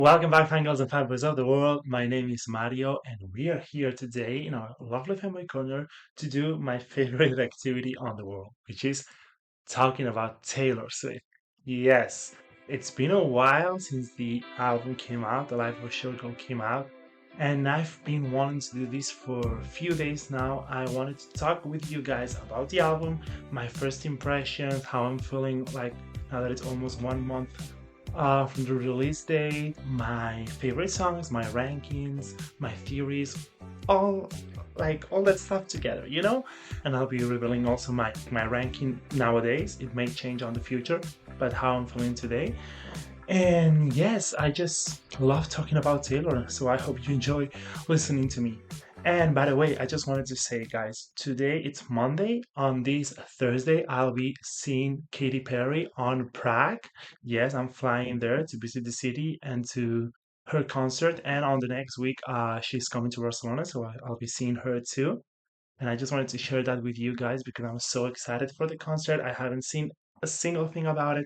Welcome back, fangirls and fanboys of the world. My name is Mario, and we are here today in our lovely family corner to do my favorite activity on the world, which is talking about Taylor Swift. Yes, it's been a while since the album came out, The Life of a Showgirl came out, and I've been wanting to do this for a few days now. I wanted to talk with you guys about the album, my first impressions, how I'm feeling like now that it's almost 1 month from the release date, my favorite songs, my rankings, my theories, all all that stuff together. And I'll be revealing also my ranking nowadays. It may change on the future, but how I'm feeling today. And yes, I just love talking about Taylor, so I hope you enjoy listening to me. And by the way, I just wanted to say, guys, today it's Monday. On this Thursday, I'll be seeing Katy Perry on Prague. Yes, I'm flying there to visit the city and to her concert. And on the next week, she's coming to Barcelona, so I'll be seeing her too. And I just wanted to share that with you guys because I'm so excited for the concert. I haven't seen a single thing about it.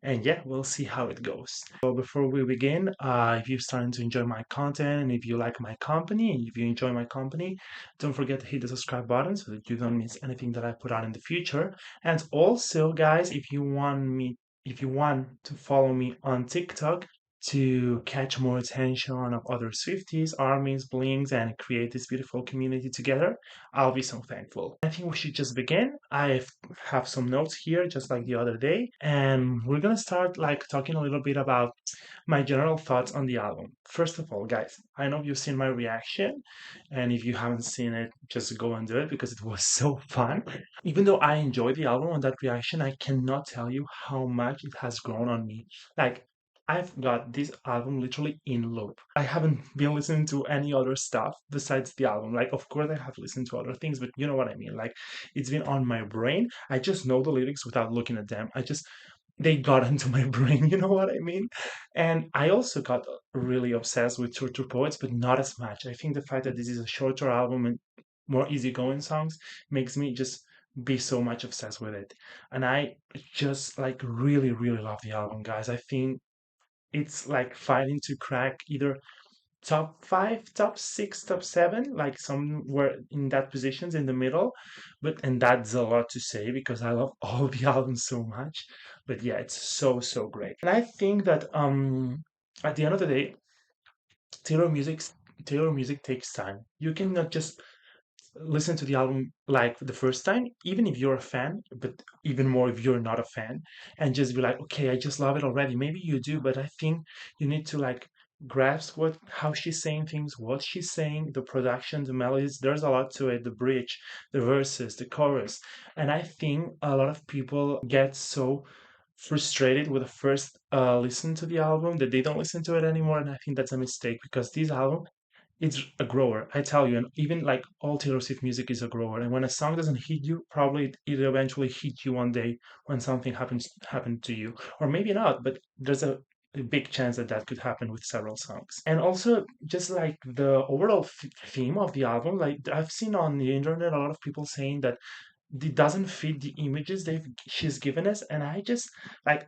And yeah, we'll see how it goes. So before we begin, if you're starting to enjoy my content and if you like my company and if you enjoy my company, don't forget to hit the subscribe button so that you don't miss anything that I put out in the future. And also, guys, if you want to follow me on TikTok, to catch more attention of other Swifties, armies, blings, and create this beautiful community together, I'll be so thankful. I think we should just begin. I have some notes here, just like the other day, and we're gonna start talking a little bit about my general thoughts on the album. First of all, guys, I know you've seen my reaction, and if you haven't seen it, just go and do it because it was so fun. Even though I enjoyed the album on that reaction, I cannot tell you how much it has grown on me. Like, I've got this album literally in loop. I haven't been listening to any other stuff besides the album. Like, of course, I have listened to other things, but you know what I mean. Like, it's been on my brain. I just know the lyrics without looking at them. They got into my brain, you know what I mean? And I also got really obsessed with Torture Poets, but not as much. I think the fact that this is a shorter album and more easygoing songs makes me just be so much obsessed with it. And I just really, really love the album, guys. I think it's like fighting to crack either top five, top six, top seven, like somewhere in that positions in the middle. And that's a lot to say because I love all the albums so much. But yeah, it's so so great. And I think that at the end of the day, Taylor music Taylor music takes time. You cannot just listen to the album like the first time, even if you're a fan, but even more if you're not a fan, and just be like, okay, I just love it already. Maybe you do, but I think you need to grasp how she's saying things, what she's saying, the production, the melodies. There's a lot to it, the bridge, the verses, the chorus. And I think a lot of people get so frustrated with the first listen to the album that they don't listen to it anymore. And I think that's a mistake because this album, it's a grower, I tell you, and even like all Taylor Swift music is a grower. And when a song doesn't hit you, probably it eventually hit you one day when something happened to you, or maybe not. But there's a big chance that that could happen with several songs. And also, just like the overall theme of the album, like I've seen on the internet a lot of people saying that it doesn't fit the images she's given us, and I just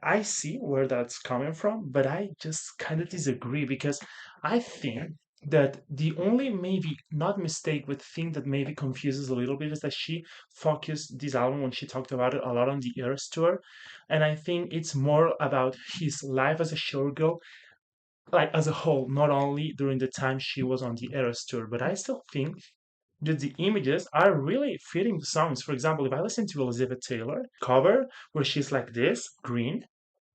I see where that's coming from, but I just kind of disagree because I think that the only maybe not mistake but thing that maybe confuses a little bit is that she focused this album when she talked about it a lot on the Eras tour, and I think it's more about his life as a showgirl, like as a whole, not only during the time she was on the Eras tour. But I still think that the images are really fitting the songs. For example, if I listen to Elizabeth Taylor cover where she's like this, green,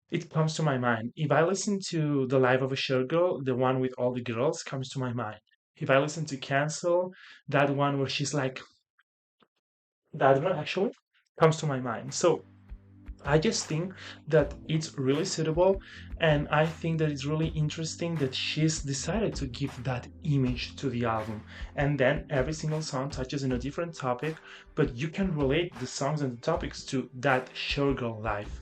it comes to my mind. If I listen to The Life of a Showgirl, the one with all the girls, comes to my mind. If I listen to Cancel, that one where she's like that one actually comes to my mind. So I just think that it's really suitable, and I think that it's really interesting that she's decided to give that image to the album. And then every single song touches on a different topic, but you can relate the songs and the topics to that showgirl life.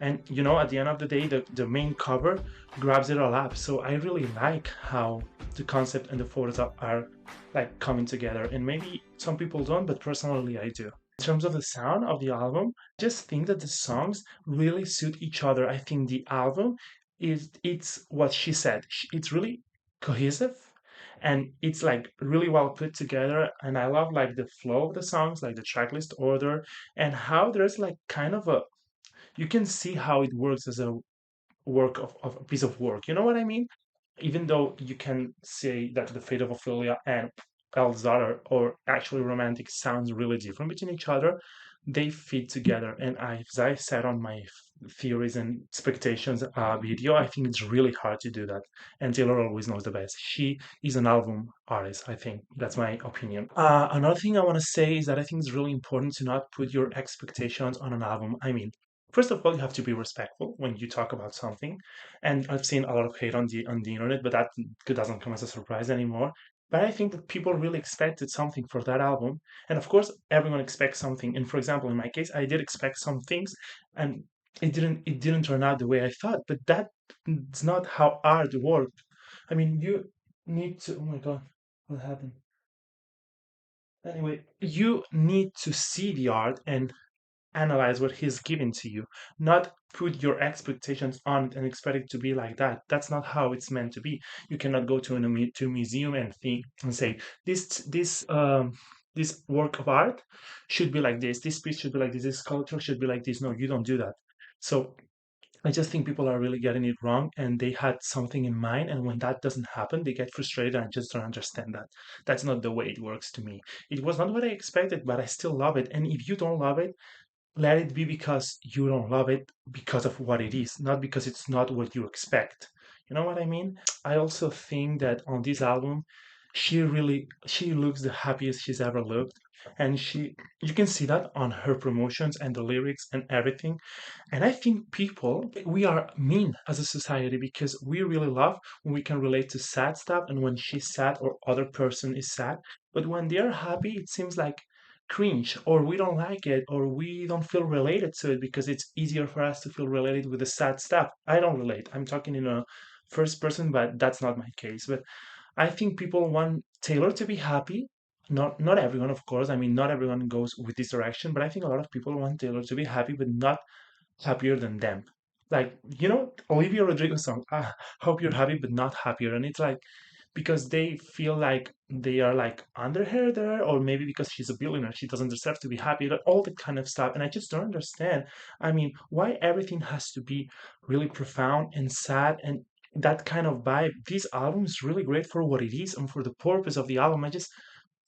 And at the end of the day, the main cover grabs it all up. So I really like how the concept and the photos are like coming together. And maybe some people don't, but personally I do. In terms of the sound of the album, I just think that the songs really suit each other. I think the album it's what she said. It's really cohesive, and it's like really well put together. And I love like the flow of the songs, like the tracklist order, and how there's like kind of a you can see how it works as a of a piece of work. You know what I mean? Even though you can say that the fate of Ophelia and Elzara or actually romantic sounds really different between each other, they fit together. And as I said on my theories and expectations video, I think it's really hard to do that. And Taylor always knows the best. She is an album artist, I think. That's my opinion. Another thing I want to say is that I think it's really important to not put your expectations on an album. I mean, first of all, you have to be respectful when you talk about something. And I've seen a lot of hate on the internet, but that doesn't come as a surprise anymore. But I think that people really expected something for that album, and of course, everyone expects something. And for example, in my case, I did expect some things, and it didn't turn out the way I thought. But that's not how art works. I mean, you need to. Oh my God, what happened? Anyway, you need to see the art and analyze what he's giving to you, not put your expectations on it and expect it to be like that. That's not how it's meant to be. You cannot go to to a museum and think and say this work of art should be like this. This piece should be like this. This sculpture should be like this. No, you don't do that. So I just think people are really getting it wrong and they had something in mind. And when that doesn't happen, they get frustrated and I just don't understand that. That's not the way it works to me. It was not what I expected, but I still love it. And if you don't love it, let it be because you don't love it because of what it is, not because it's not what you expect. You know what I mean? I also think that on this album, she looks the happiest she's ever looked. And you can see that on her promotions and the lyrics and everything. And I think people, we are mean as a society because we really love when we can relate to sad stuff and when she's sad or other person is sad. But when they're happy, it seems like cringe or we don't like it or we don't feel related to it because it's easier for us to feel related with the sad stuff. I don't relate. I'm talking in a first person, but that's not my case. But I think people want Taylor to be happy. Not everyone, of course. I mean, not everyone goes with this direction, but I think a lot of people want Taylor to be happy, but not happier than them. Like, Olivia Rodrigo song, hope you're happy, but not happier. And it's like, because they feel like they are like under her there, or maybe because she's a billionaire, she doesn't deserve to be happy, like, all that kind of stuff. And I just don't understand. I mean, why everything has to be really profound and sad and that kind of vibe. This album is really great for what it is and for the purpose of the album. I just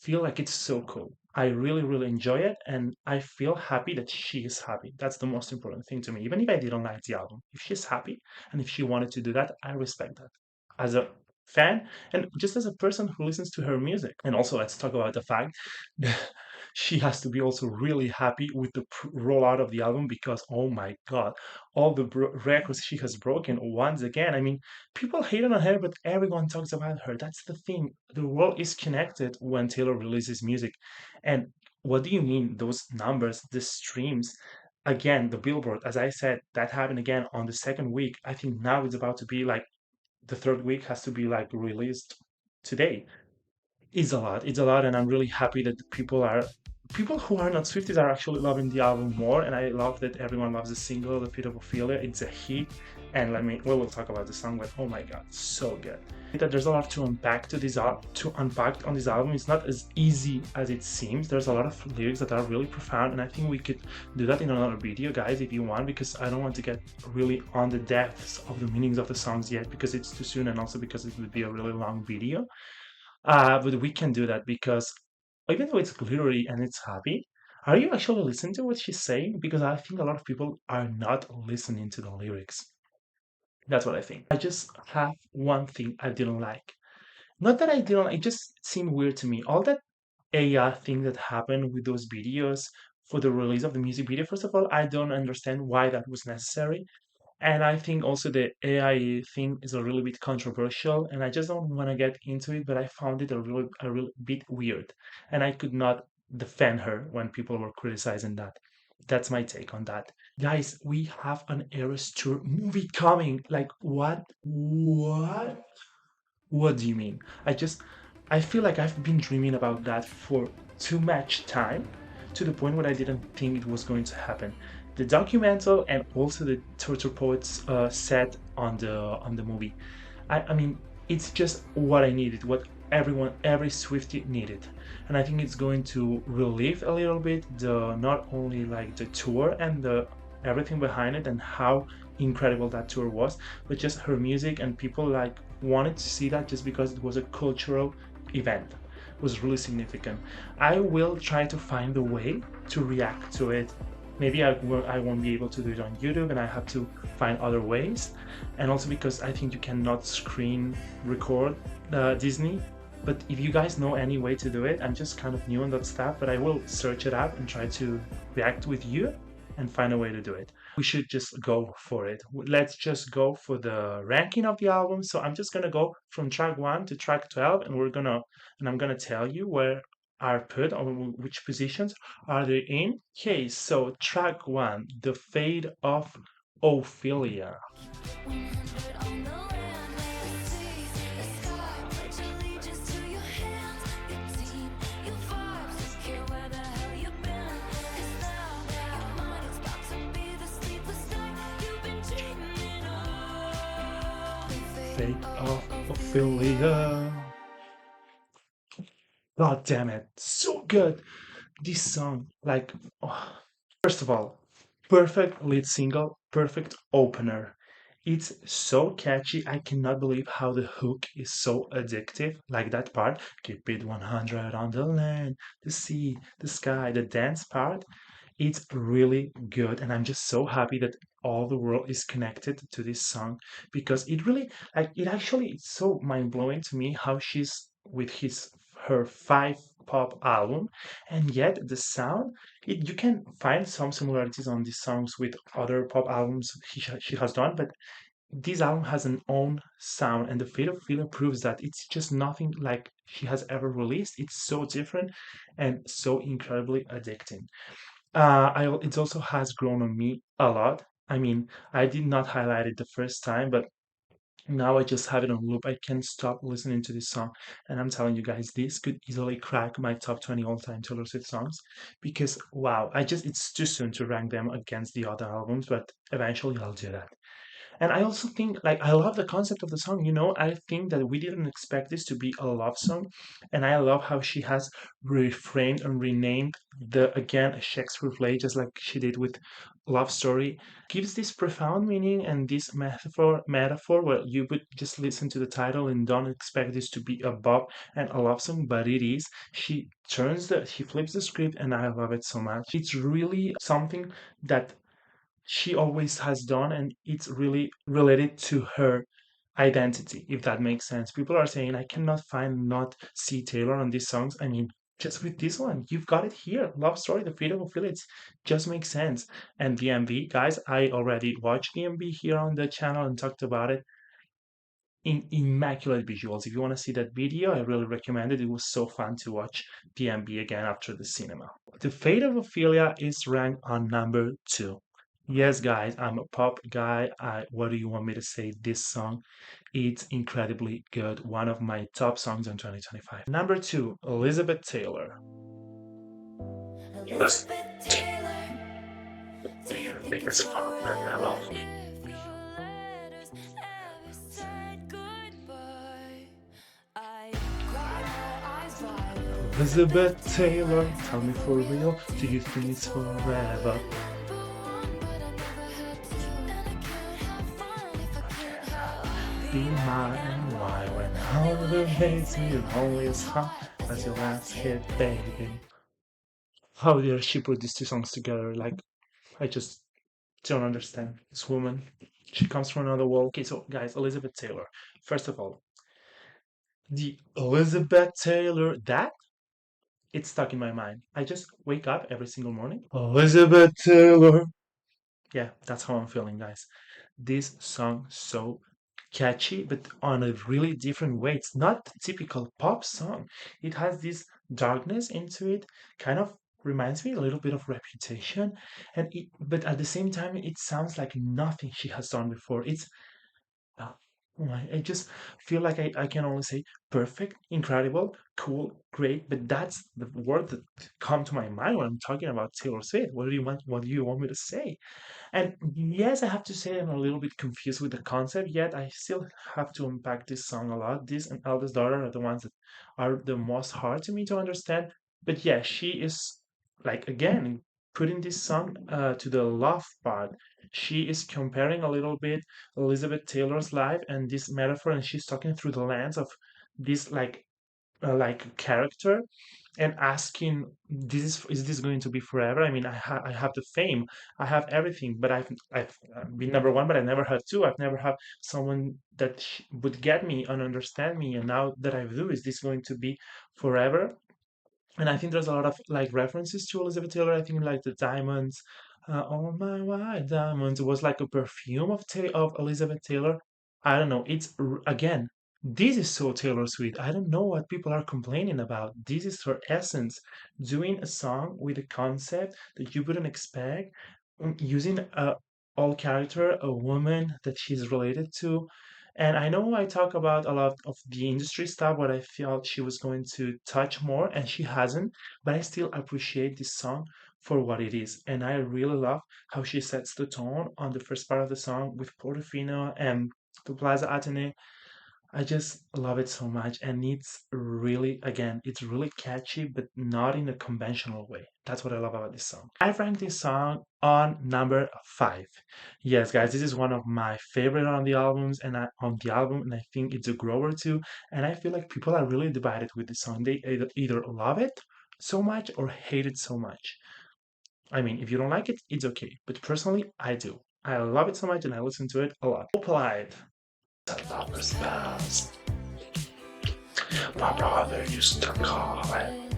feel like it's so cool. I really, really enjoy it, and I feel happy that she is happy. That's the most important thing to me. Even if I didn't like the album, if she's happy and if she wanted to do that, I respect that. As a fan and just as a person who listens to her music. And also, let's talk about the fact that she has to be also really happy with the rollout of the album because, oh my God, all the records she has broken once again. I mean, people hate on her, but everyone talks about her. That's the thing. The world is connected when Taylor releases music. And what do you mean, those numbers, the streams? Again, the Billboard, as I said, that happened again on the second week. I think now it's about to be like the third week has to be like released today. It's a lot. It's a lot, and I'm really happy that people who are not Swifties are actually loving the album more. And I love that everyone loves the single, "The Pit of Ophelia." It's a hit, and we will talk about the song, but oh my God, so good. That there's a lot to unpack to unpack on this album. It's not as easy as it seems. There's a lot of lyrics that are really profound, and I think we could do that in another video, guys, if you want, because I don't want to get really on the depths of the meanings of the songs yet, because it's too soon, and also because it would be a really long video. But we can do that because even though it's glittery and it's happy, are you actually listening to what she's saying? Because I think a lot of people are not listening to the lyrics. That's what I think. I just have one thing I didn't like. Not that I didn't, it just seemed weird to me. All that AI thing that happened with those videos for the release of the music video, first of all, I don't understand why that was necessary. And I think also the AI thing is a little bit controversial, and I just don't want to get into it, but I found it a real bit weird. And I could not defend her when people were criticizing that. That's my take on that. Guys, we have an Eras Tour movie coming. Like, what? What? What do you mean? I feel like I've been dreaming about that for too much time to the point where I didn't think it was going to happen. The documental and also the Torture Poets set on the movie. I mean, it's just what I needed, what every Swiftie needed, and I think it's going to relieve a little bit the not only like the tour and the everything behind it and how incredible that tour was, but just her music and people like wanted to see that just because it was a cultural event. It was really significant. I will try to find a way to react to it. Maybe I won't be able to do it on YouTube and I have to find other ways, and also because I think you cannot screen record Disney. But if you guys know any way to do it, I'm just kind of new on that stuff, but I will search it up and try to react with you and find a way to do it. We should just go for it. Let's just go for the ranking of the album. So I'm just gonna go from track 1 to track 12, and I'm gonna tell you where are put on which positions are they in. Okay, so track 1, The Fate of Ophelia. 100 on the land, the sea, the sky. Pledge allegiance to your hands, your team, your vibes. Care where the hell you've been. 'Cause now your mind is about to be the sleepless night you've been dreaming of. The fate Fate of of Ophelia. Ophelia. God damn it, so good. This song, like, oh, first of all, perfect lead single, perfect opener. It's so catchy. I cannot believe how the hook is so addictive. Like that part, keep it 100 on the land, the sea, the sky, the dance part. It's really good, and I'm just so happy that all the world is connected to this song because it really, like, it actually it's so mind blowing to me how she's with his her five pop album, and yet the sound, you can find some similarities on these songs with other pop albums she has done, but this album has an own sound, and the Fate of Ophelia proves that it's just nothing like she has ever released. It's so different and so incredibly addicting. It also has grown on me a lot. I mean, I did not highlight it the first time, but now I just have it on loop. I can't stop listening to this song. And I'm telling you guys, this could easily crack my top 20 all-time Taylor Swift songs because, wow, it's too soon to rank them against the other albums, but eventually I'll do that. And I also think, like, I love the concept of the song. I think that we didn't expect this to be a love song. And I love how she has reframed and renamed again, a Shakespeare play, just like she did with Love Story. Gives this profound meaning and this metaphor where you would just listen to the title and don't expect this to be a bop and a love song, but it is. She flips the script, and I love it so much. It's really something that she always has done, and it's really related to her identity, if that makes sense. People are saying I cannot find not see Taylor on these songs. I mean, just with this one, you've got it here. Love Story, The Freedom of Village just makes sense. And the MV, guys, I already watched the MV here on the channel and talked about it. In immaculate visuals. If you want to see that video, I really recommend it. It was so fun to watch the MV again after the cinema. The Fate of Ophelia is ranked on number 2. Yes, guys, I'm a pop guy. What do you want me to say? This song, it's incredibly good. One of my top songs in 2025. Number 2, Elizabeth Taylor. Yes. Elizabeth Taylor, do you think it's forever if your letters ever said goodbye? I cried my eyes wide open Elizabeth at the Taylor, lights tell me of for the real, do you think I it's swore I forever? remember one, but I never had two, and I can't have fun if I can't have Be be mine mine, and why why when when hunger Hollywood hates hates me, me, and only only as as hot hot as as your your last last hit, hit, baby. baby. How dare she put these two songs together? Like, I just don't understand. This woman, she comes from another world. Okay, so guys, Elizabeth Taylor. First of all, the Elizabeth Taylor, that it's stuck in my mind. I just wake up every single morning. Elizabeth Taylor. Yeah, that's how I'm feeling, guys. This song so catchy, but on a really different way. It's not a typical pop song. It has this darkness into it, kind of reminds me a little bit of Reputation, but at the same time, it sounds like nothing she has done before. Oh my, I just feel like I can only say perfect, incredible, cool, great, but that's the word that come to my mind when I'm talking about Taylor Swift. What do you want me to say? And yes, I have to say I'm a little bit confused with the concept, yet I still have to unpack this song a lot. This and Eldest Daughter are the ones that are the most hard to me to understand. But yeah, she is like again putting this song to the love part. She is comparing a little bit Elizabeth Taylor's life and this metaphor, and she's talking through the lens of this like character and asking this is this going to be forever? I mean, I have the fame, I have everything, but I've been number one, but I never had two. I've never had someone that would get me and understand me, and now that I do, is this going to be forever? And I think there's a lot of like references to Elizabeth Taylor. I think like the diamonds, all my white diamonds was like a perfume of of Elizabeth Taylor. I don't know. Again, this is so Taylor Swift. I don't know what people are complaining about. This is her essence, doing a song with a concept that you wouldn't expect, using a all character, a woman that she's related to. And I know I talk about a lot of the industry stuff, what I felt she was going to touch more, and she hasn't, but I still appreciate this song for what it is. And I really love how she sets the tone on the first part of the song with Portofino and the Plaza Atene. I just love it so much, and it's really, again, it's really catchy, but not in a conventional way. That's what I love about this song. I ranked this song on number 5. Yes, guys, this is one of my favorite on the albums, on the album, and I think it's a grower too. And I feel like people are really divided with this song. They either love it so much or hate it so much. I mean, if you don't like it, it's okay. But personally, I do. I love it so much, and I listen to it a lot. Polite. Lover's Bells. My brother used to call it.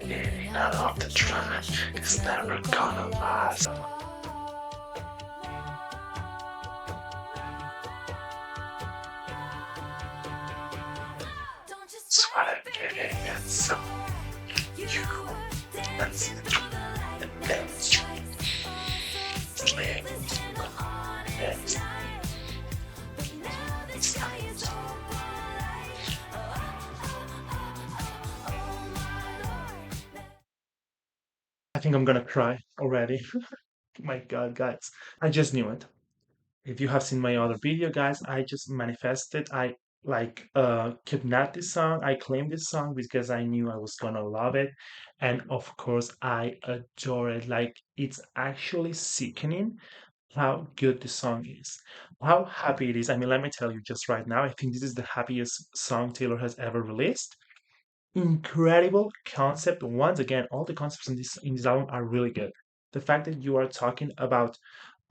Getting out of the track is never gonna last. That's what I'm getting at. So you let's demonstrate. Slave. Next. I think I'm gonna cry already. My God, guys. I just knew it. If you have seen my other video, guys, I just manifested. I like kidnapped this song. I claimed this song because I knew I was gonna love it. And of course, I adore it. Like it's actually sickening how good this song is. How happy it is. I mean, let me tell you just right now, I think this is the happiest song Taylor has ever released. Incredible concept. Once again, all the concepts in this album are really good. The fact that you are talking about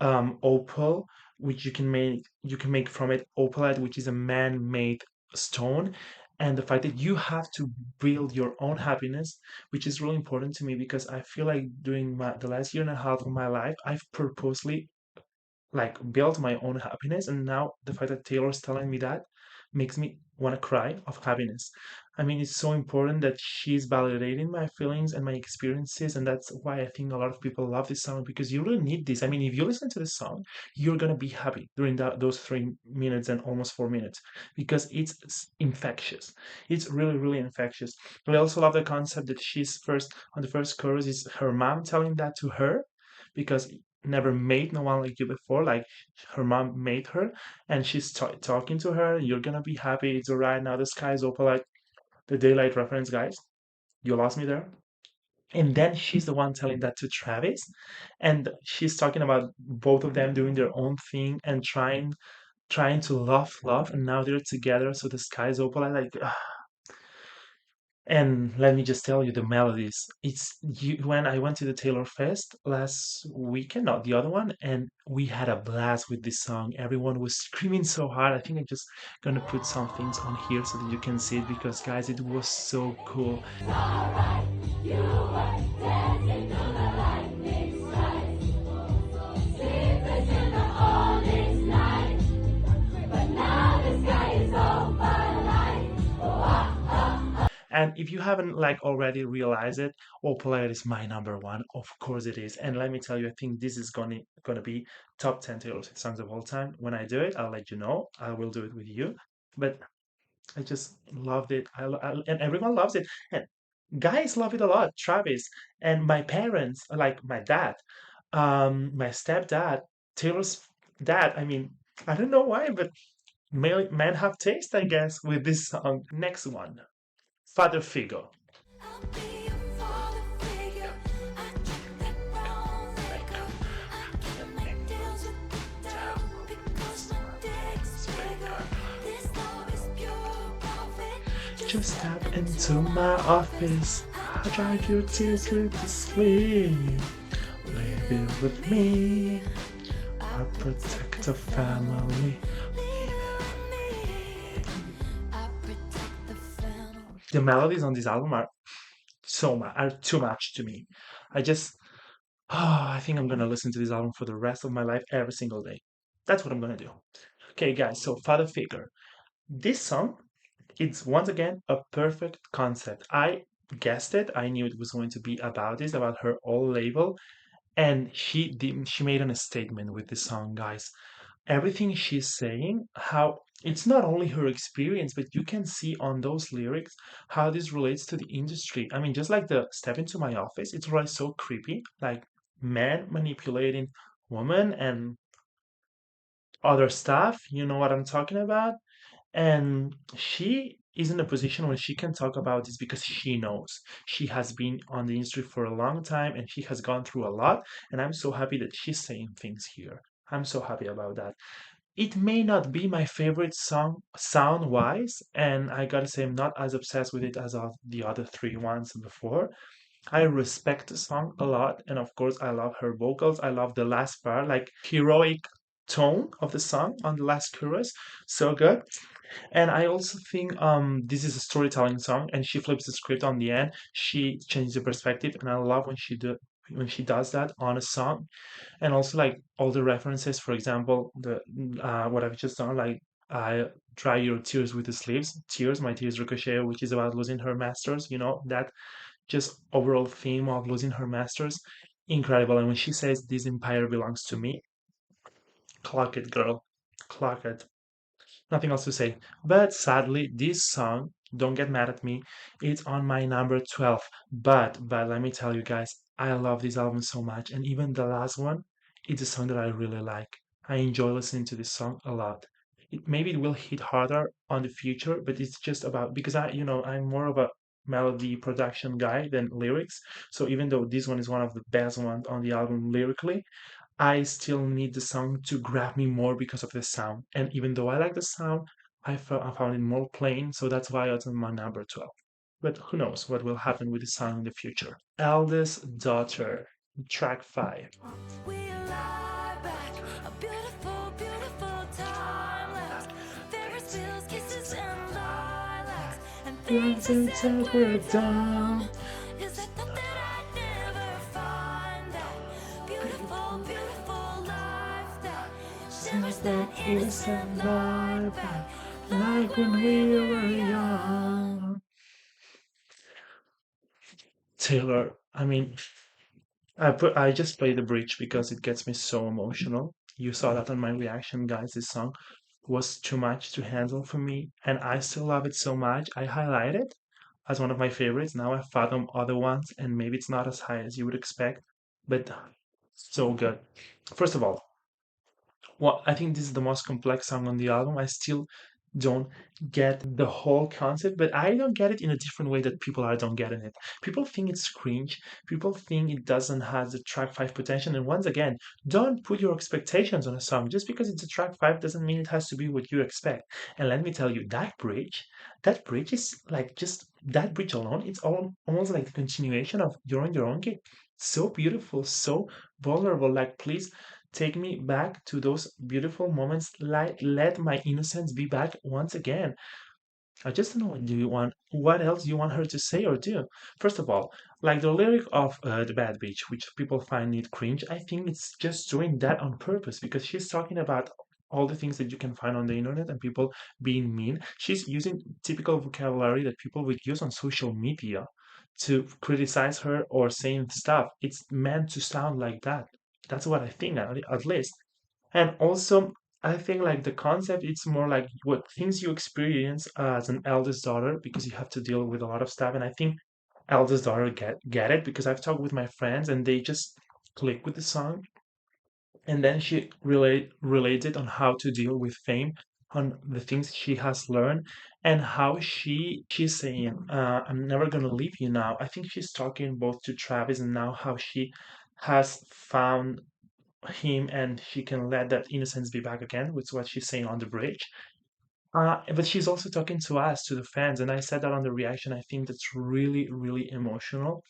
opal, which you can make from it opalite, which is a man-made stone, and the fact that you have to build your own happiness, which is really important to me because I feel like during the last year and a half of my life, I've purposely like built my own happiness, and now the fact that Taylor's telling me that makes me want to cry of happiness. I mean, it's so important that she's validating my feelings and my experiences, and that's why I think a lot of people love this song because you really need this. I mean, if you listen to this song, you're gonna be happy during those 3 minutes and almost 4 minutes because it's infectious. It's really, really infectious. I also love the concept that she's first on the first chorus is her mom telling that to her because never made no one like you before. Like her mom made her, and she's talking to her. You're gonna be happy. It's alright. Now the sky is open. Like the daylight reference, guys. You lost me there. And then she's the one telling that to Travis, and she's talking about both of them doing their own thing and trying to love, and now they're together. So the sky is open. Like, and let me just tell you the melodies. It's you, when I went to the Taylor Fest last weekend, not the other one, and we had a blast with this song. Everyone was screaming so hard. I think I'm just gonna put some things on here so that you can see it because, guys, it was so cool. And if you haven't like already realized it, Oh Polite is my number one. Of course it is. And let me tell you, I think this is gonna be top 10 Taylor Swift songs of all time. When I do it, I'll let you know. I will do it with you. But I just loved it. And everyone loves it. And guys love it a lot. Travis and my parents, like my dad, my stepdad, Taylor's dad. I mean, I don't know why, but men have taste, I guess, with this song. Next one, Father Figure. I'll be your father figure. I drink that brown liquor. I can't make deals with the devil because my dick's bigger. This love is pure profit. Just step into my office. I'll drive your tears with the sleep. Live it with me. I protect the family. I protect the family. The melodies on this album are are too much to me. I just I think I'm gonna listen to this album for the rest of my life every single day. That's what I'm gonna do. Okay, guys, so Father Figure. This song, it's once again a perfect concept. I guessed it. I knew it was going to be about this, about her old label, and she made a statement with this song, guys. Everything she's saying, how it's not only her experience, but you can see on those lyrics how this relates to the industry. I mean, just like the step into my office, it's really so creepy, like men manipulating women and other stuff. You know what I'm talking about? And she is in a position where she can talk about this because she knows. She has been on the industry for a long time and she has gone through a lot. And I'm so happy that she's saying things here. I'm so happy about that. It may not be my favorite song sound wise, and I gotta say, I'm not as obsessed with it as of the other three ones before. I respect the song a lot, and of course, I love her vocals. I love the last part, like heroic tone of the song on the last chorus. So good. And I also think this is a storytelling song, and she flips the script on the end. She changes the perspective, and I love when she does that on a song. And also like all the references, for example, the what I've just done, like I dry your tears with the sleeves, tears, my tears ricochet, which is about losing her masters. You know that just overall theme of losing her masters, incredible. And when she says this empire belongs to me, clock it, girl, clock it. Nothing else to say. But sadly, this song, don't get mad at me, it's on my number 12. But let me tell you guys, I love this album so much. And even the last one, it's a song that I really like. I enjoy listening to this song a lot. Maybe it will hit harder on the future, but it's just about because I'm more of a melody production guy than lyrics. So even though this one is one of the best ones on the album lyrically, I still need the song to grab me more because of the sound. And even though I like the sound, I found it more plain, so that's why it's on my number 12. But who knows what will happen with the song in the future. Eldest Daughter, track 5. We lie back, a beautiful, beautiful time lapse. Ferris wheels, kisses, and lilacs, and things I said were dumb. Is I thought that I'd never find that beautiful, beautiful life that shimmers that innocent light back, Like when we were young. Taylor, I mean, I just play the bridge because it gets me so emotional. You saw that on my reaction, guys. This song was too much to handle for me, and I still love it so much. I highlight it as one of my favorites. Now I fathom other ones, and maybe it's not as high as you would expect, but so good. First of all, well, I think this is the most complex song on the album. I still don't get the whole concept, but I don't get it in a different way that people are don't getting it. People think it's cringe. People think it doesn't have the track five potential. And once again, don't put your expectations on a song. Just because it's a track five doesn't mean it has to be what you expect. And let me tell you, that bridge is like just that bridge alone, it's almost like the continuation of You're on Your Own Kid. So beautiful, so vulnerable. Like, please take me back to those beautiful moments. Let my innocence be back once again. I just don't know what else you want her to say or do. First of all, like the lyric of The Bad Bitch, which people find it cringe, I think it's just doing that on purpose because she's talking about all the things that you can find on the internet and people being mean. She's using typical vocabulary that people would use on social media to criticize her or saying stuff. It's meant to sound like that. That's what I think, at least. And also, I think like the concept, it's more like what things you experience as an eldest daughter because you have to deal with a lot of stuff. And I think eldest daughter get it because I've talked with my friends and they just click with the song. And then she related on how to deal with fame, on the things she has learned, and how she's saying, "I'm never gonna leave you now." I think she's talking both to Travis and now how she has found him and she can let that innocence be back again, which is what she's saying on the bridge. But she's also talking to us, to the fans, and I said that on the reaction. I think that's really, really emotional.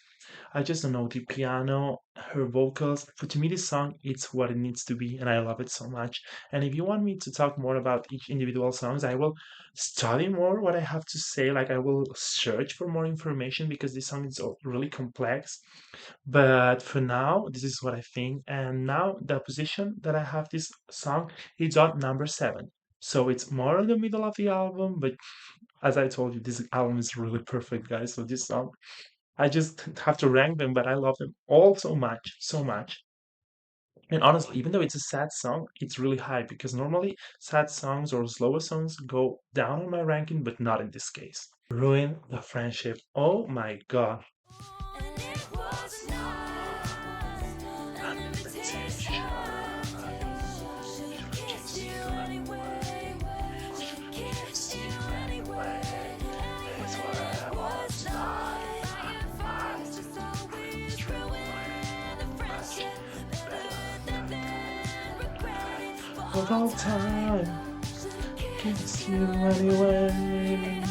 I just don't know the piano, her vocals. For to me, this song, it's what it needs to be, and I love it so much. And if you want me to talk more about each individual songs, I will study more what I have to say. Like I will search for more information because this song is really complex. But for now, this is what I think. And now the position that I have this song, it's on number 7. So it's more in the middle of the album, but as I told you, this album is really perfect, guys. So this song, I just have to rank them, but I love them all so much, so much. And honestly, even though it's a sad song, it's really high because normally sad songs or slower songs go down on my ranking, but not in this case. Ruin the friendship. Oh my god. And it was not an invitation. She kissed you anyway. She kissed you anyway. And it was not advice. Just always ruin the friendship. Better than regret it. For Of all time, kiss you anyway.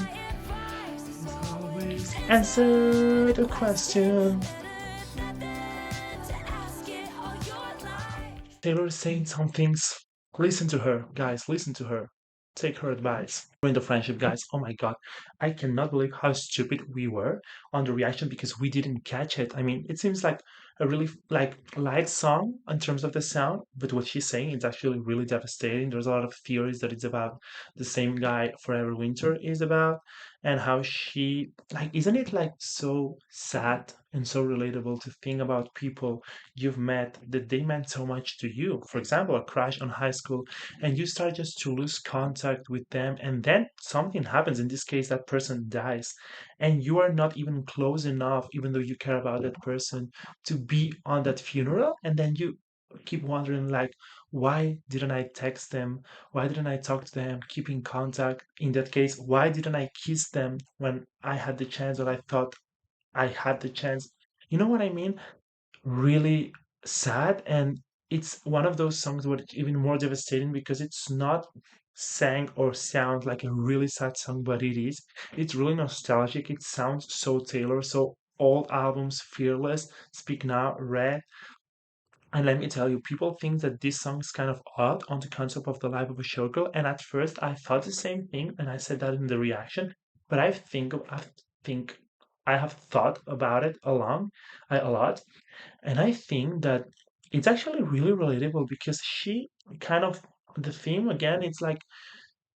Always answer the question. Taylor is saying some things. Listen to her, guys. Listen to her. Take her advice. Ruin the friendship, guys. Oh my god. I cannot believe how stupid we were on the reaction because we didn't catch it. I mean, it seems like a really like light song in terms of the sound, but what she's saying is actually really devastating. There's a lot of theories that it's about the same guy Forever Winter is about, and how she like isn't it like so sad and so relatable to think about people you've met that they meant so much to you. For example, a crush on high school, and you start just to lose contact with them, and then something happens. In this case, that person dies, and you are not even close enough, even though you care about that person, to be on that funeral. And then you keep wondering, like, why didn't I text them? Why didn't I talk to them? Keep in contact. In that case, why didn't I kiss them when I had the chance or I thought I had the chance? You know what I mean? Really sad, and it's one of those songs where it's even more devastating because it's not sang or sound like a really sad song, but it is. It's really nostalgic. It sounds so Taylor, so old albums, Fearless, Speak Now, Red. And let me tell you, people think that this song is kind of odd on the concept of the life of a showgirl. And at first, I thought the same thing, and I said that in the reaction. But think I have thought about it a lot, and I think that it's actually really relatable because she kind of the theme again. It's like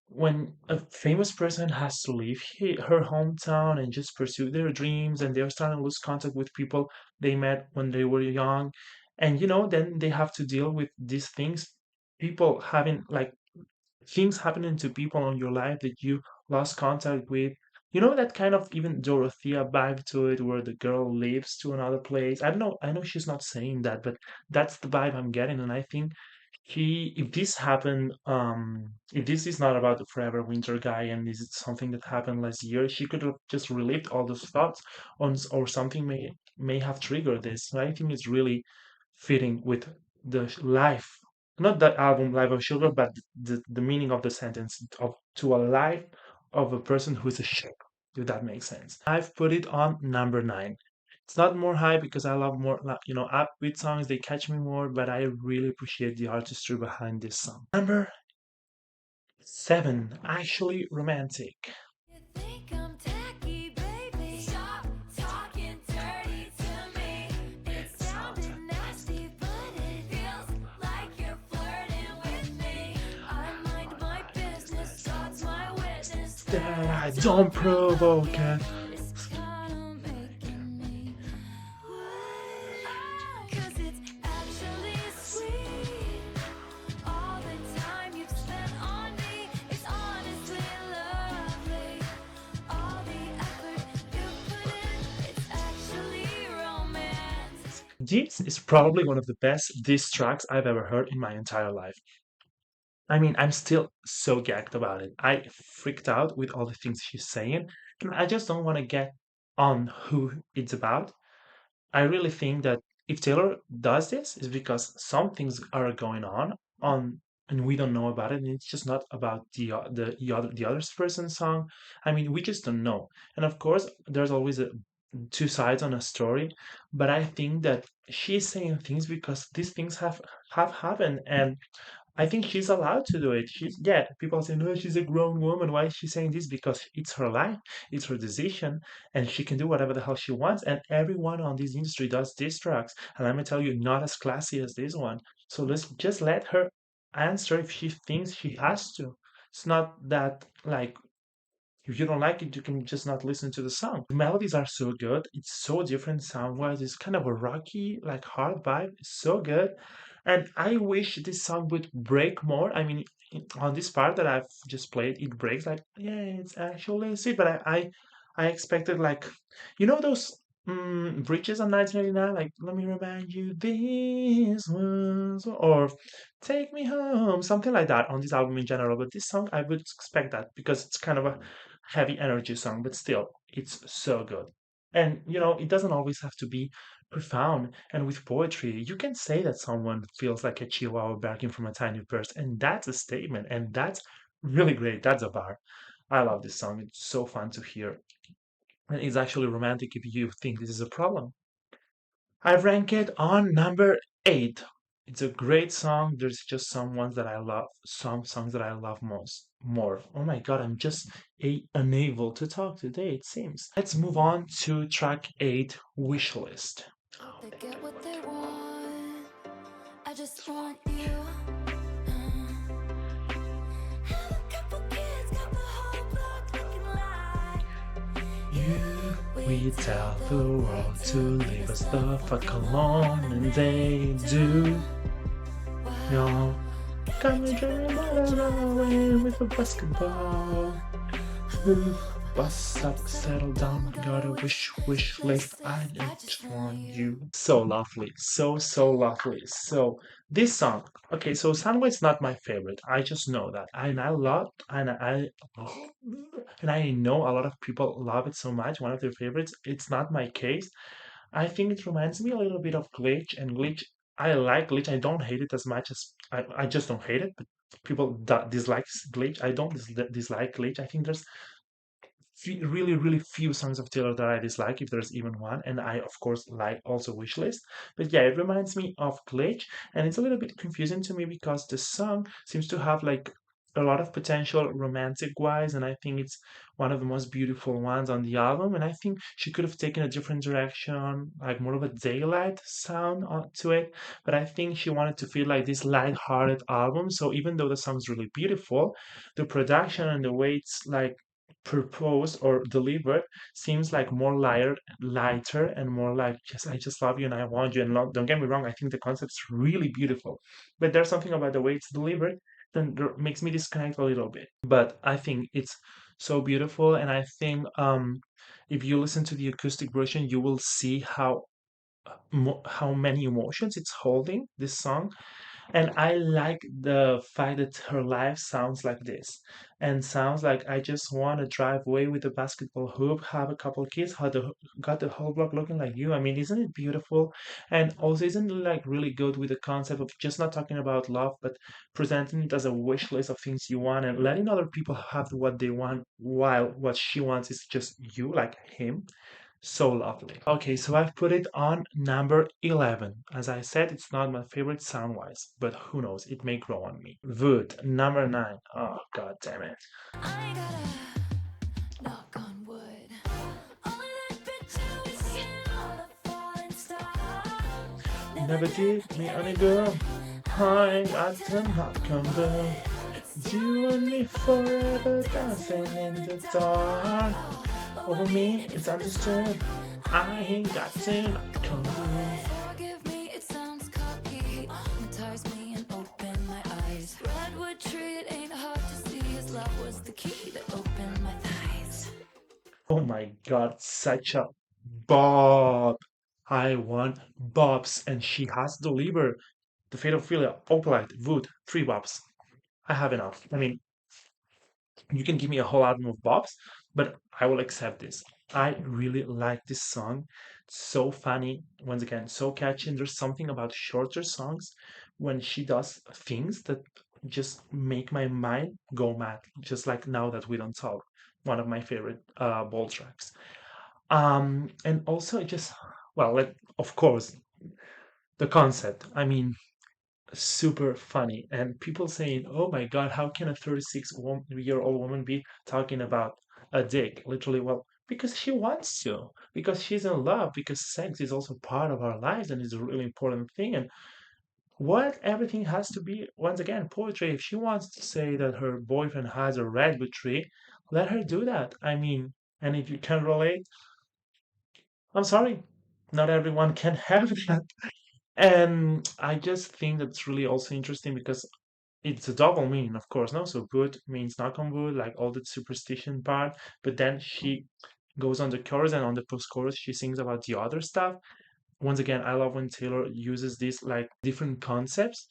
when a famous person has to leave her hometown and just pursue their dreams, and they're starting to lose contact with people they met when they were young, and then they have to deal with these things, people having like things happening to people on your life that you lost contact with. That kind of even Dorothea vibe to it, where the girl leaves to another place. I know she's not saying that, but that's the vibe I'm getting, and I think if this happened, if this is not about the Forever Winter guy, and this is something that happened last year, she could have just relived all those thoughts or something may have triggered this. So I think it's really fitting with the life, not the album Life of Sugar, but the meaning of the sentence of to a life of a person who is a sugar, if that makes sense. I've put it on number 9. It's not more high because I love more, upbeat songs. They catch me more, but I really appreciate the artistry behind this song. Number 7, Actually Romantic. You think I'm tacky, baby? Stop talking dirty to me. It sounded nasty, but it feels like you're flirting with me. I Instead, I don't provoke it. It's kinda making me wet. 'Cause it's actually sweet. All the time you've spent on me, it's honestly lovely. All the effort you put in, it's actually romance. This is probably one of the best diss tracks I've ever heard in my entire life. I mean, I'm still so gagged about it. I freaked out with all the things she's saying, and I just don't want to get on who it's about. I really think that if Taylor does this, is because some things are going on, and we don't know about it. And it's just not about the other person's song. I mean, we just don't know. And of course, there's always two sides on a story, but I think that she's saying things because these things have happened, and I think she's allowed to do it. She's yeah. People say no, she's a grown woman. Why is she saying this? Because it's her life, it's her decision, and she can do whatever the hell she wants. And everyone on this industry does diss tracks, and let me tell you, not as classy as this one. So let's just let her answer if she thinks she has to. It's not that like if you don't like it, you can just not listen to the song. The melodies are so good. It's so different sound-wise. It's kind of a rocky, like hard vibe. It's so good. And I wish this song would break more. I mean, on this part that I've just played, it breaks like, yeah, it's actually sweet. But I expected like, you know those bridges on 1989, like "Let me remind you this was," or "Take Me Home," something like that on this album in general. But this song, I would expect that because it's kind of a heavy energy song, but still, it's so good. And it doesn't always have to be profound. And with poetry, you can say that someone feels like a chihuahua barking from a tiny purse, and that's a statement, and that's really great. That's a bar. I love this song. It's so fun to hear. And it's actually romantic if you think this is a problem. I rank it on number 8. It's a great song. There's just some ones that I love, some songs that I love more. Oh my god, I'm just unable to talk today, it seems. Let's move on to track 8, Wishlist. They get what they want. I just want you. Have a couple kids, got the whole block looking like You, we tell the world to leave us the fuck alone, and they do. No, got me dreaming about a runaway with a basketball. Bust up, settle down, got a wish list. I just want you. So lovely, so lovely. So this song, okay. So Sunway's not my favorite. I just know that, and I love, and I know a lot of people love it so much. One of their favorites. It's not my case. I think it reminds me a little bit of Glitch, and Glitch. I like Glitch. I don't hate it as much as I just don't hate it. But people dislike Glitch. I don't dislike Glitch. I think there's really few songs of Taylor that I dislike, if there's even one. And I, of course, like also Wishlist. But yeah, it reminds me of Glitch, and it's a little bit confusing to me because the song seems to have like a lot of potential romantic wise, and I think it's one of the most beautiful ones on the album. And I think she could have taken a different direction, like more of a daylight sound to it. But I think she wanted to feel like this light-hearted album. So even though the song's really beautiful, the production and the way it's like proposed or delivered seems like more lighter and more like just I just love you and I want you. And don't get me wrong, I think the concept's really beautiful, but there's something about the way it's delivered that makes me disconnect a little bit. But I think it's so beautiful, and I think if you listen to the acoustic version, you will see how many emotions it's holding this song. And I like the fact that her life sounds like this and sounds like I just want to drive away with a basketball hoop, have a couple kids, got the whole block looking like you. I mean, isn't it beautiful? And also, isn't it like really good with the concept of just not talking about love, but presenting it as a wish list of things you want and letting other people have what they want while what she wants is just you, like him. So lovely. Okay, so I've put it on number 11. As I said, it's not my favorite sound-wise, but who knows, it may grow on me. Wood, number 9. Oh, god damn it. I ain't gotta knock on wood. Only that bitch who is skin on the falling star. Never did me any girl. I ain't got to knock on the You and me forever dancing in the dark. Over me, it's understood. I ain't got to come. Forgive me, it sounds cocky. Hypnotize me and open my eyes. Redwood tree, it ain't hard to see. His love was the key that opened my thighs. Oh my god, such a Bob. I want Bobs, and she has delivered the Fatal Filia, Opalite, Wood, 3 Bobs. I have enough. I mean, you can give me a whole album of Bobs, but I will accept this. I really like this song. So funny, once again, so catchy. And there's something about shorter songs when she does things that just make my mind go mad. Just like Now That We Don't Talk, one of my favorite ball tracks. And also just well, of course, the concept. I mean, super funny. And people saying, "Oh my God, how can a 36-year-old woman be talking about a dick?" Literally, well, because she wants to, because she's in love, because sex is also part of our lives and is a really important thing. And what everything has to be, once again, poetry. If she wants to say that her boyfriend has a redwood tree, let her do that. I mean, and if you can relate, I'm sorry, not everyone can have that. And I just think that's really also interesting because it's a double meaning, of course, no? So wood means knock on wood, like all the superstition part. But then she goes on the chorus and on the post-chorus she sings about the other stuff. Once again, I love when Taylor uses these like different concepts.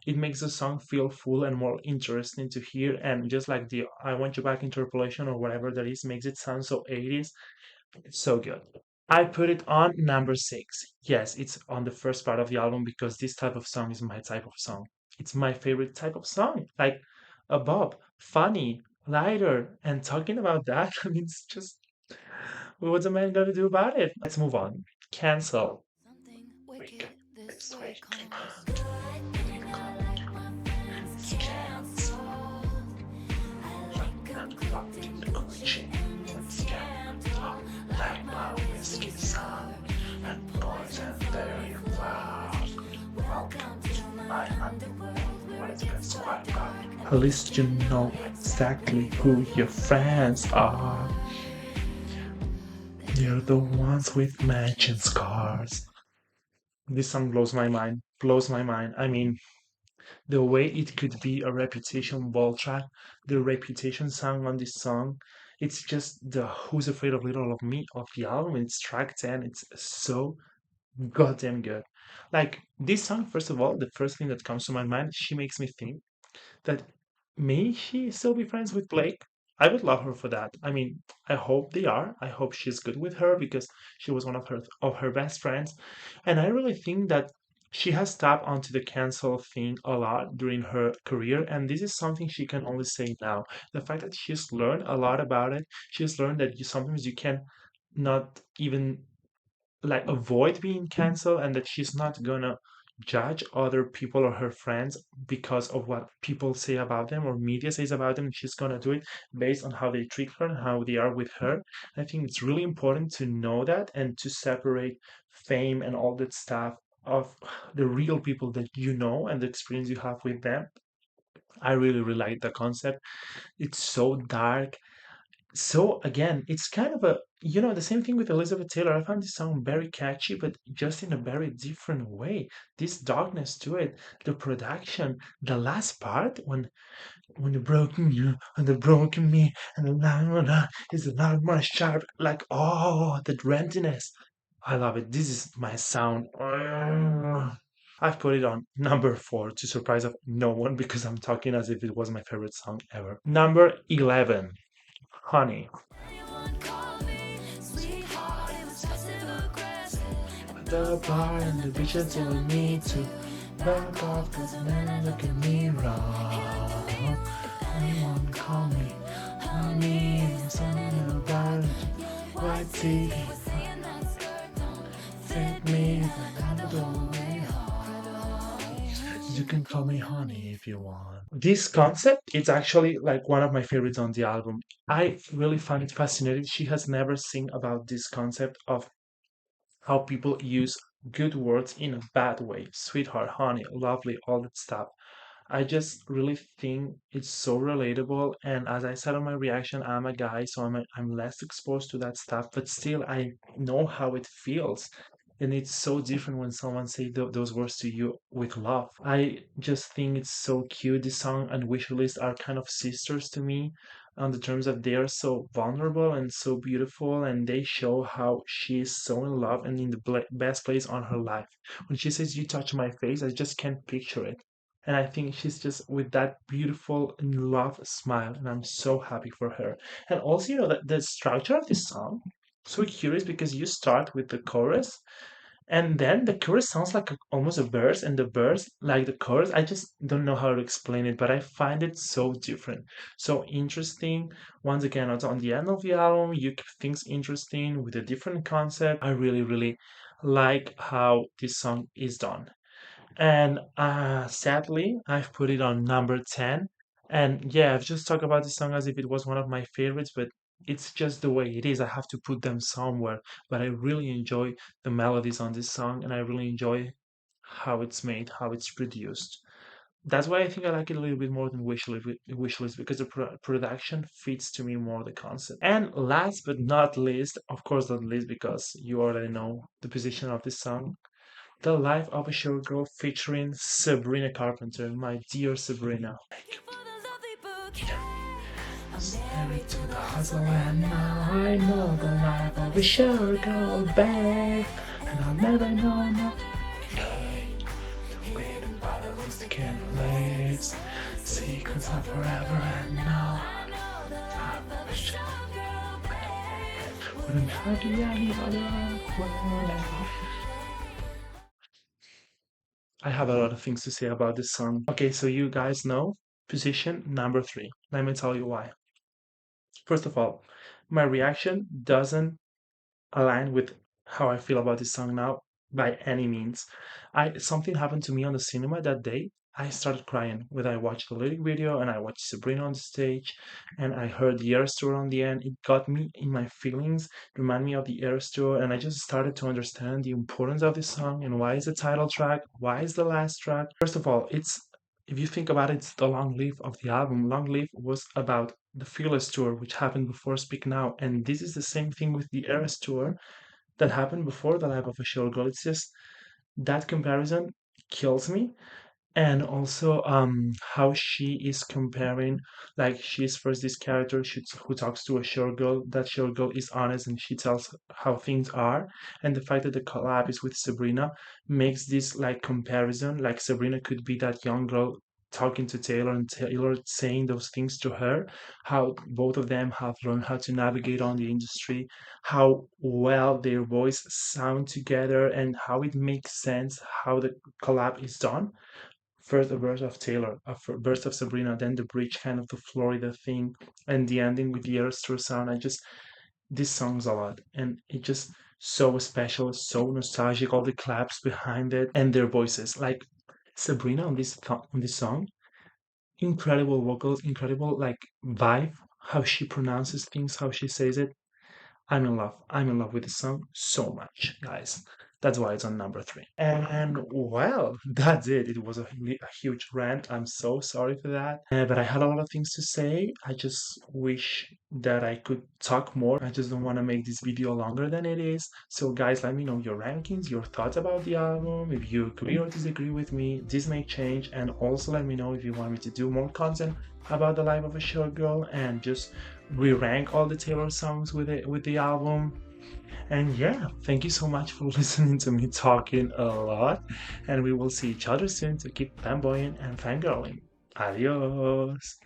It makes the song feel full and more interesting to hear. And just like the I Want You Back interpolation or whatever that is makes it sound so 80s. It's so good. I put it on number 6. Yes, it's on the first part of the album because this type of song is my type of song. It's my favorite type of song. Like a bop, funny, lighter, and talking about that. I mean, it's just what's a man gonna do about it? Let's move on. Cancel. Something Weak. wicked this This way way. comes. Good thing I like my friends It's cancel. cancel. I like And fuck concocting the bullshit coaching. and it's It's scandal. scandal. Like Like my my whiskey whiskey sour sour and and poison poison fairy very flowers. flowers. Welcome to my underworld where What it is gets gets quite quite dark. dark. At At least least you you know know exactly exactly who who your your friends friends are. are. They're They're the the ones ones with with matching matching scars. scars. This song blows my mind. Blows my mind. I mean, the way it could be a Reputation ball track, the Reputation song on this song, it's just the Who's Afraid of Little of Me of the album. It's track 10. It's so goddamn good. Like this song, first of all, the first thing that comes to my mind, she makes me think that may she still be friends with Blake? I would love her for that. I mean, I hope they are. I hope she's good with her because she was one of her best friends. And I really think that she has tapped onto the cancel thing a lot during her career, and this is something she can only say now. The fact that she's learned a lot about it, she's learned that sometimes you can not even like avoid being canceled and that she's not gonna judge other people or her friends because of what people say about them or media says about them. She's gonna do it based on how they treat her and how they are with her. I think it's really important to know that and to separate fame and all that stuff of the real people that you know and the experience you have with them. I really, really like the concept. It's so dark, so again, it's kind of the same thing with Elizabeth Taylor. I found this song very catchy, but just in a very different way. This darkness to it, the production, the last part when you broken you and the broken me and the line is a lot more sharp, like oh that emptiness. I love it. This is my sound. I've put it on number 4 to surprise of no one because I'm talking as if it was my favorite song ever. Number 11, Honey. Anyone call me sweetheart? It was passive aggressive. The bar and the bitches telling me to back off cause men look at me wrong. Anyone call me honey, something about it. White teeth, Seeing that skirt, don't fit me, never go away. You can call me honey if you want. This concept is actually like one of my favorites on the album. I really find it fascinating. She has never sing about this concept of how people use good words in a bad way. Sweetheart, honey, lovely, all that stuff. I just really think it's so relatable. And as I said on my reaction, I'm a guy, so I'm less exposed to that stuff, but still, I know how it feels. And it's so different when someone say those words to you with love. I just think it's so cute. This song and Wishlist are kind of sisters to me on the terms that they are so vulnerable and so beautiful, and they show how she is so in love and in the best place on her life. When she says, "You touch my face," I just can't picture it. And I think she's just with that beautiful in love smile, and I'm so happy for her. And also, that the structure of this song, so curious because you start with the chorus, and then the chorus sounds like almost a verse, and the verse like the chorus. I just don't know how to explain it, but I find it so different, so interesting. Once again, it's on the end of the album. You keep things interesting with a different concept. I really, really like how this song is done. And sadly, I've put it on number 10. And yeah, I've just talked about this song as if it was one of my favorites, but it's just the way it is. I have to put them somewhere. But I really enjoy the melodies on this song, and I really enjoy how it's made, how it's produced. That's why I think I like it a little bit more than Wishlist, because the production fits to me more the concept. And last but not least, of course, not least, because you already know the position of this song, The Life of a Showgirl featuring Sabrina Carpenter, my dear Sabrina. you for the lovely bouquet. I'm Married married to to the the hustle, hustle, and and now now I I know know the the life life of of a a showgirl, showgirl, babe. babe. And I'll And I'll never never know know no no. Hey, waiting hidden by by the the loose lipstick and candles, lace. secrets Secrets are are forever, forever, and and now now I know the I life of a wish showgirl, babe. wouldn't Wouldn't have have you you any any other other way. way. I have a lot of things to say about this song. Okay, so you guys know position number 3. Let me tell you why. First of all, my reaction doesn't align with how I feel about this song now by any means. I Something happened to me on the cinema that day. I started crying when I watched the lyric video and I watched Sabrina on the stage and I heard the Eras Tour on the end. It got me in my feelings, reminded me of the Eras Tour, and I just started to understand the importance of this song and why is the title track, why is the last track. First of all, it's if you think about it, it's the long live of the album. Long live was about the Fearless Tour, which happened before Speak Now, and this is the same thing with the Eras Tour that happened before the life of a showgirl. It's just that comparison kills me. And also how she is comparing, like she's first this character who talks to a showgirl. That showgirl is honest and she tells how things are, and the fact that the collab is with Sabrina makes this like comparison, like Sabrina could be that young girl talking to Taylor and Taylor saying those things to her, how both of them have learned how to navigate on the industry, how well their voice sound together, and how it makes sense how the collab is done. First a verse of Taylor, a burst of Sabrina, then the bridge, kind of the Florida thing, and the ending with the Earth sound. This song's a lot, and it just so special, so nostalgic. All the claps behind it and their voices, like Sabrina on on this song, incredible vocals, incredible like vibe, how she pronounces things, how she says it. I'm in love. I'm in love with the song so much, guys. That's why it's on number 3. And well, that's it. It was a huge rant. I'm so sorry for that. But I had a lot of things to say. I just wish that I could talk more. I just don't want to make this video longer than it is. So, guys, let me know your rankings, your thoughts about the album. If you agree or disagree with me, this may change. And also let me know if you want me to do more content about the life of a showgirl and just re-rank all the Taylor songs with the album. And yeah, thank you so much for listening to me talking a lot. And we will see each other soon to keep fanboying and fangirling. Adios.